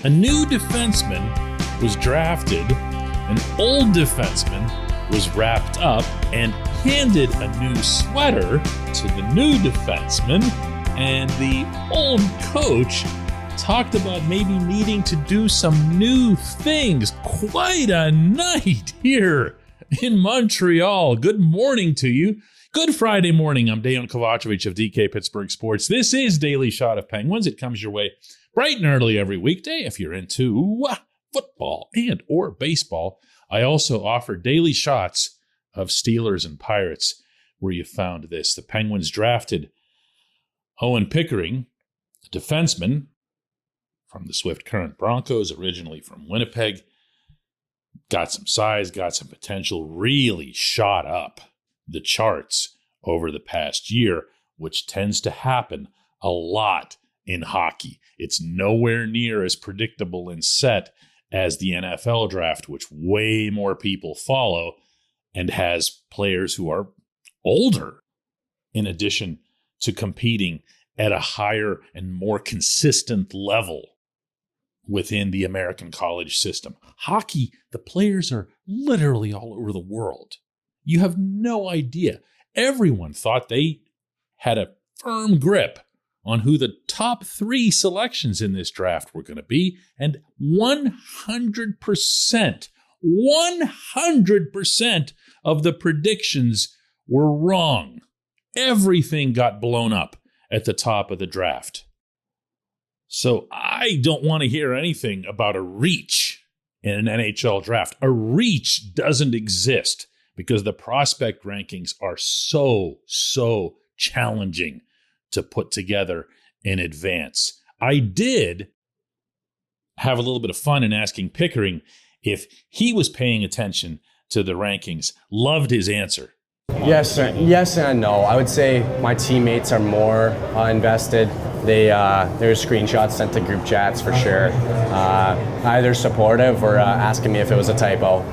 A new defenseman was drafted, an old defenseman was wrapped up and handed a new sweater to the new defenseman, and the old coach talked about maybe needing to do some new things. Quite a night here in Montreal. Good morning to you. Good Friday morning. I'm Dejan Kovacevic of DK Pittsburgh Sports. This is Daily Shot of Penguins. It comes your way bright and early every weekday if you're into football and or baseball. I also offer daily shots of Steelers and Pirates where you found this. The Penguins drafted Owen Pickering, a defenseman from the Swift Current Broncos, originally from Winnipeg. Got some size, got some potential, really shot up the charts over the past year, which tends to happen a lot in hockey. It's nowhere near as predictable and set as the NFL draft, which way more people follow and has players who are older, in addition to competing at a higher and more consistent level within the American college system. Hockey, the players are literally all over the world. You have no idea. Everyone thought they had a firm grip on who the top 3 selections in this draft were going to be, and 100% of the predictions were wrong. Everything got blown up at the top of the draft. So I don't want to hear anything about a reach in an NHL draft. A reach doesn't exist because the prospect rankings are so challenging to put together in advance. I did have a little bit of fun in asking Pickering if he was paying attention to the rankings. Loved his answer. Yes and no. I would say my teammates are more invested. There's screenshots sent to group chats for sure, either supportive or asking me if it was a typo.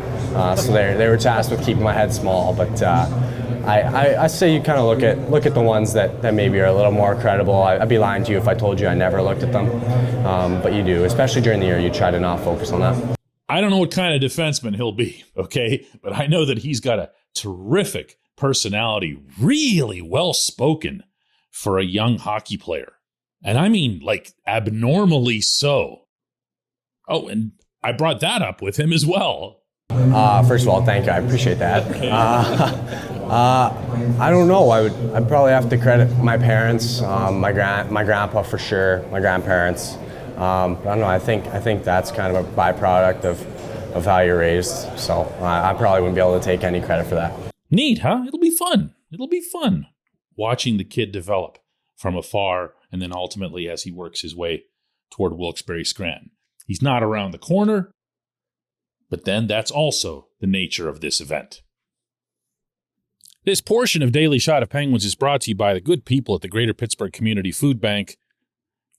So they were tasked with keeping my head small, but I say you kind of look at the ones that maybe are a little more credible. I'd be lying to you if I told you I never looked at them, but you do, especially during the year. You try to not focus on that. I don't know what kind of defenseman he'll be, okay, but I know that he's got a terrific personality, really well spoken for a young hockey player, and I mean like abnormally so. Oh, and I brought that up with him as well. First of all, thank you. I appreciate that. I don't know. I'd probably have to credit my parents, my grandpa for sure, my grandparents. I don't know. I think that's kind of a byproduct of how you're raised. So I probably wouldn't be able to take any credit for that. Neat, huh? It'll be fun. It'll be fun watching the kid develop from afar and then ultimately as he works his way toward Wilkes-Barre Scranton. He's not around the corner. But then that's also the nature of this event. This portion of Daily Shot of Penguins is brought to you by the good people at the Greater Pittsburgh Community Food Bank,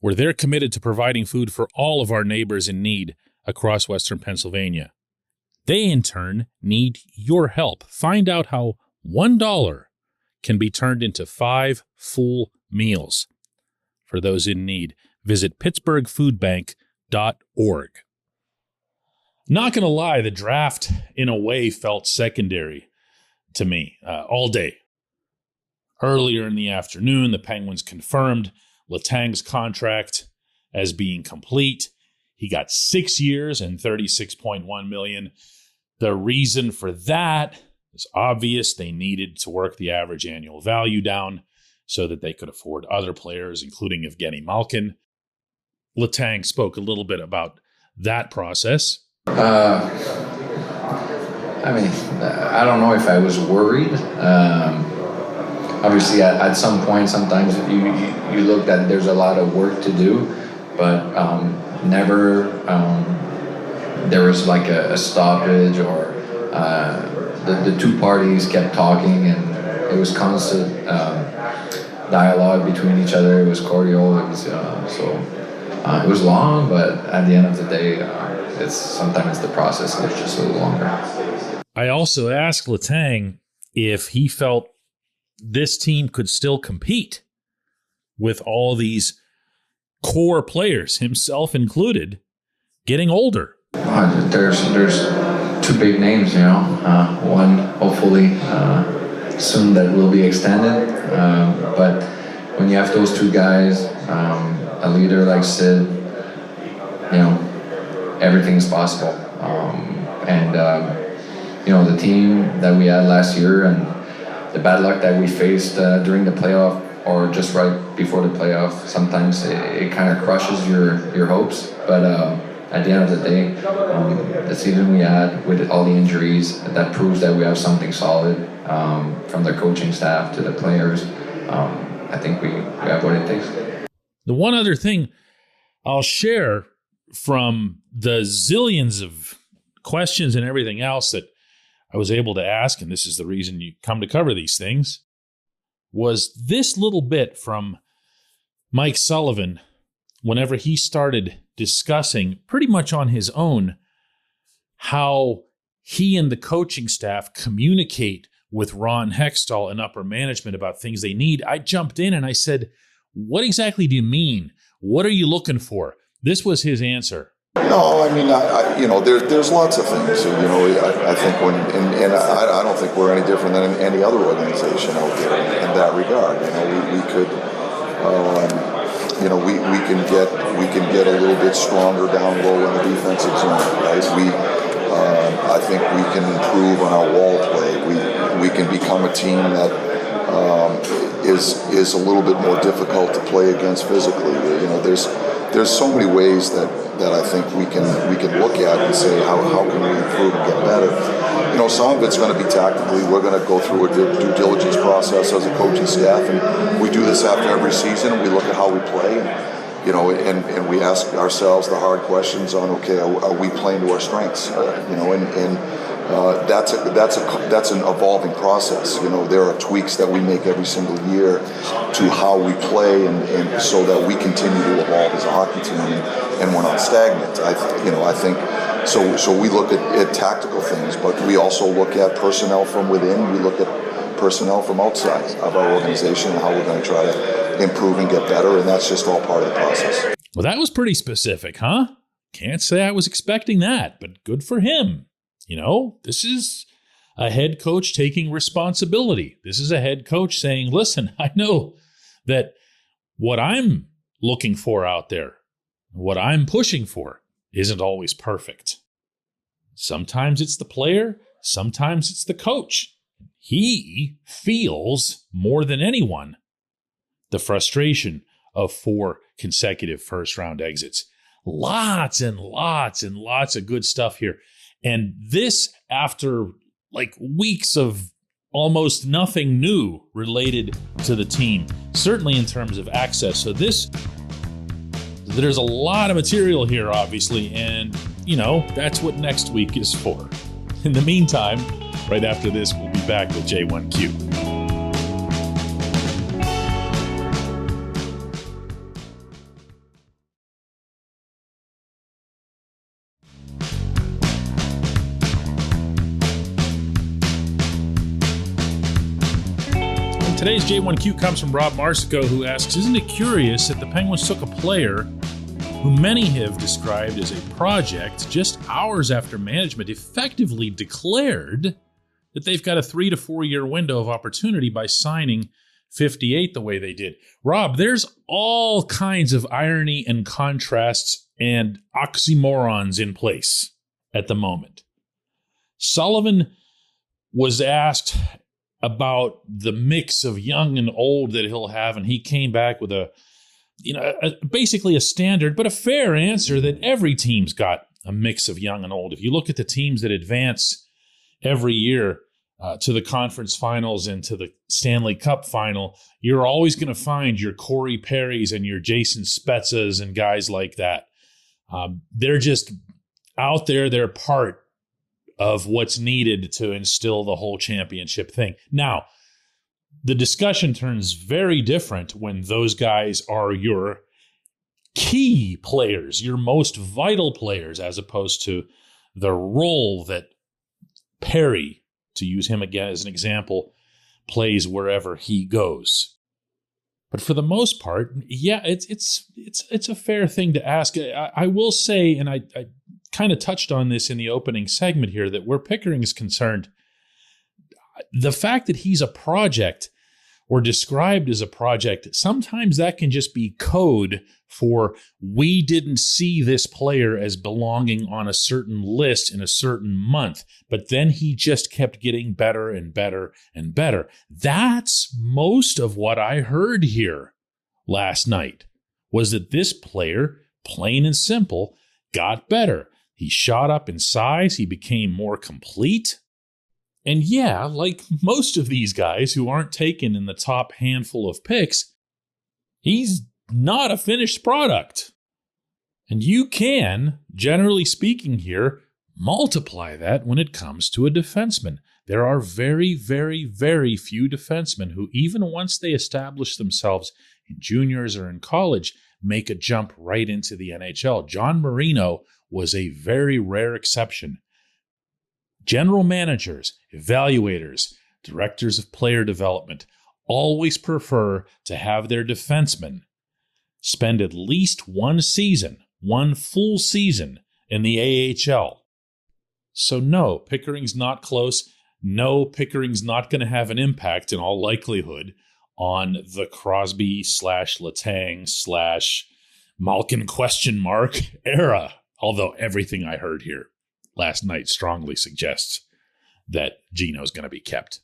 where they're committed to providing food for all of our neighbors in need across Western Pennsylvania. They, in turn, need your help. Find out how $1 can be turned into 5 full meals. For those in need, visit pittsburghfoodbank.org. Not going to lie, the draft, in a way, felt secondary to me all day. Earlier in the afternoon, the Penguins confirmed Letang's contract as being complete. He got 6 years and $36.1 million. The reason for that is obvious. They needed to work the average annual value down so that they could afford other players, including Evgeny Malkin. Letang spoke a little bit about that process. I don't know if I was worried. Obviously, at some point, sometimes you look that there's a lot of work to do, but never there was like a stoppage or the two parties kept talking and it was constant dialogue between each other. It was cordial. It was it was long, but at the end of the day, sometimes the process is just a little longer. I also asked Letang if he felt this team could still compete with all these core players, himself included, getting older? There's two big names, one hopefully soon that will be extended, but when you have those two guys, a leader like Sid, everything's possible. The team that we had last year and the bad luck that we faced during the playoff or just right before the playoff, sometimes it kind of crushes your hopes. But at the end of the day, the season we had with all the injuries, that proves that we have something solid from the coaching staff to the players. I think we have what it takes. The one other thing I'll share from the zillions of questions and everything else that I was able to ask, and this is the reason you come to cover these things, was this little bit from Mike Sullivan whenever he started discussing pretty much on his own how he and the coaching staff communicate with Ron Hextall and upper management about things they need. I jumped in and I said, "What exactly do you mean? What are you looking for?" This was his answer. No, I mean, there's lots of things. I think I don't think we're any different than any other organization out there in that regard. We could, we can get a little bit stronger down low in the defensive zone, right? I think we can improve on our wall play. We can become a team that is a little bit more difficult to play against physically. There's so many ways that I think we can look at and say how can we improve and get better. Some of it's going to be tactically. We're going to go through a due diligence process as a coaching staff, and we do this after every season. We look at how we play, and we ask ourselves the hard questions on, okay, are we playing to our strengths? That's an evolving process. There are tweaks that we make every single year to how we play, and so that we continue to evolve as a hockey team, and we're not stagnant. I think so. We look at tactical things, but we also look at personnel from within. We look at personnel from outside of our organization and how we're going to try to improve and get better, and that's just all part of the process. Well, that was pretty specific, huh? Can't say I was expecting that, but good for him. This is a head coach taking responsibility. This is a head coach saying, listen, I know that what I'm looking for out there, what I'm pushing for, isn't always perfect. Sometimes it's the player, sometimes it's the coach. He feels more than anyone the frustration of 4 consecutive first-round exits. Lots and lots and lots of good stuff here. And this after weeks of almost nothing new related to the team, certainly in terms of access. So there's a lot of material here, obviously, and, that's what next week is for. In the meantime, right after this, we'll be back with J1Q. Today's J1Q comes from Rob Marsico, who asks, isn't it curious that the Penguins took a player who many have described as a project just hours after management effectively declared that they've got a 3 to 4 year window of opportunity by signing 58 the way they did? Rob, there's all kinds of irony and contrasts and oxymorons in place at the moment. Sullivan was asked about the mix of young and old that he'll have, and he came back with basically a standard but a fair answer that every team's got a mix of young and old. If you look at the teams that advance every year to the conference finals and to the Stanley Cup final, you're always going to find your Corey Perrys and your Jason Spetzas and guys like that. They're just out there. They're part of what's needed to instill the whole championship thing. Now, the discussion turns very different when those guys are your key players, your most vital players, as opposed to the role that Perry, to use him again as an example, plays wherever he goes. But for the most part, yeah, it's a fair thing to ask. I will say, and I kind of touched on this in the opening segment here, that where Pickering is concerned, the fact that he's a project or described as a project, sometimes that can just be code for we didn't see this player as belonging on a certain list in a certain month, but then he just kept getting better and better and better. That's most of what I heard here last night, was that this player, plain and simple, got better. He shot up in size. He became more complete. And yeah, like most of these guys who aren't taken in the top handful of picks, he's not a finished product. And you can, generally speaking here, multiply that when it comes to a defenseman. There are very, very, very few defensemen who, even once they establish themselves in juniors or in college, make a jump right into the NHL. John Marino was a very rare exception. General managers, evaluators, directors of player development always prefer to have their defensemen spend at least one full season in the AHL. So no, Pickering's not close. No, Pickering's not going to have an impact in all likelihood on the Crosby /Letang /Malkin ? Era. Although everything I heard here last night strongly suggests that Gino's going to be kept.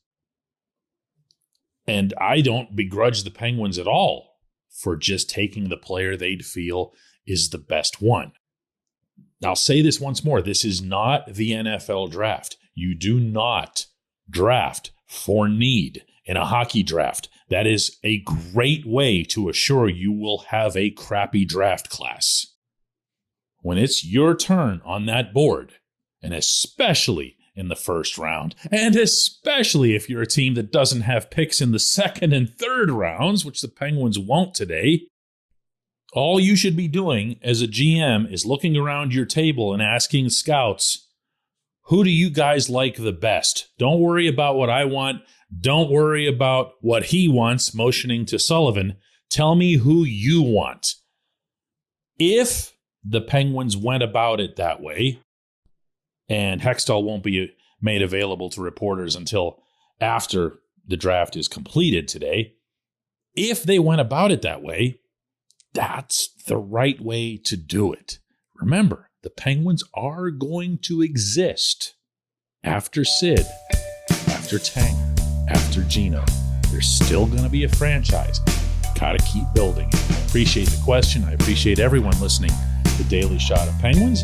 And I don't begrudge the Penguins at all for just taking the player they'd feel is the best one. I'll say this once more. This is not the NFL draft. You do not draft for need in a hockey draft. That is a great way to assure you will have a crappy draft class. When it's your turn on that board, and especially in the first round, and especially if you're a team that doesn't have picks in the second and third rounds, which the Penguins won't today, all you should be doing as a GM is looking around your table and asking scouts, who do you guys like the best? Don't worry about what I want. Don't worry about what he wants, motioning to Sullivan. Tell me who you want. If the Penguins went about it that way, and Hextall won't be made available to reporters until after the draft is completed today. If they went about it that way, that's the right way to do it. Remember, the Penguins are going to exist after Sid, after Tanger, after Gino. They're still going to be a franchise. Got to keep building it. I appreciate the question. I appreciate everyone listening to Daily Shot of Penguins.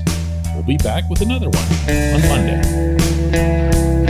We'll be back with another one on Monday.